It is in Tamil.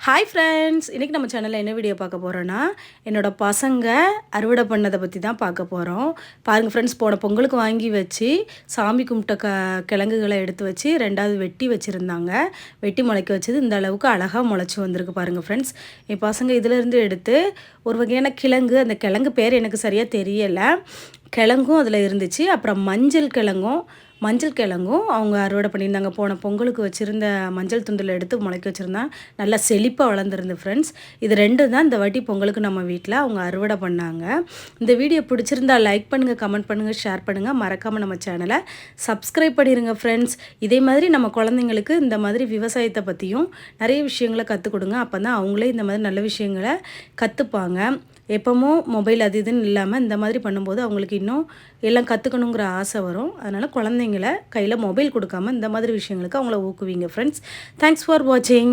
ஹாய் ஃப்ரெண்ட்ஸ், இன்றைக்கி நம்ம சேனலில் என்ன வீடியோ பார்க்க போகிறோன்னா, என்னோடய பசங்க அறுவடை பண்ணதை பற்றி தான் பார்க்க போகிறோம். பாருங்கள் ஃப்ரெண்ட்ஸ், போன பொங்கலுக்கு வாங்கி வச்சு சாமி கும்பிட்ட கிழங்குகளை எடுத்து வச்சு 2வது வெட்டி வச்சுருந்தாங்க. வெட்டி முளைக்க வச்சது இந்த அளவுக்கு அழகாக முளைச்சி வந்திருக்கு பாருங்கள் ஃப்ரெண்ட்ஸ். என் பசங்க இதிலேருந்து எடுத்து ஒரு வகையான கிழங்கு, அந்த கிழங்கு பேர் எனக்கு சரியாக தெரியலை, கிழங்கும் அதில் இருந்துச்சு. அப்புறம் மஞ்சள் கிழங்கும் அவங்க அறுவடை பண்ணியிருந்தாங்க. போன பொங்கலுக்கு வச்சுருந்த மஞ்சள் துண்டில் எடுத்து முளைக்க வச்சுருந்தேன். நல்லா செழிப்பாக வளர்ந்துருந்து ஃப்ரெண்ட்ஸ். இது 2 தான் இந்த வாட்டி பொங்கலுக்கு நம்ம வீட்டில் அவங்க அறுவடை பண்ணாங்க. இந்த வீடியோ பிடிச்சிருந்தா லைக் பண்ணுங்கள், கமெண்ட் பண்ணுங்கள், ஷேர் பண்ணுங்கள். மறக்காமல் நம்ம சேனலை சப்ஸ்கிரைப் பண்ணிடுங்க ஃப்ரெண்ட்ஸ். இதே மாதிரி நம்ம குழந்தைங்களுக்கு இந்த மாதிரி விவசாயத்தை பற்றியும் நிறைய விஷயங்களை கற்றுக் கொடுங்க. அப்போ தான் அவங்களே இந்த மாதிரி நல்ல விஷயங்களை கற்றுப்பாங்க. எப்போவும் மொபைல் அது இதுன்னு இல்லாமல் இந்த மாதிரி பண்ணும்போது அவங்களுக்கு இன்னும் எல்லாம் கற்றுக்கணுங்கிற ஆசை வரும். அதனால் குழந்தைங்கள கையில் மொபைல் கொடுக்காமல் இந்த மாதிரி விஷயங்களுக்கு அவங்கள ஊக்குவிங்க ஃப்ரெண்ட்ஸ். தேங்க்ஸ் ஃபார் வாட்சிங்.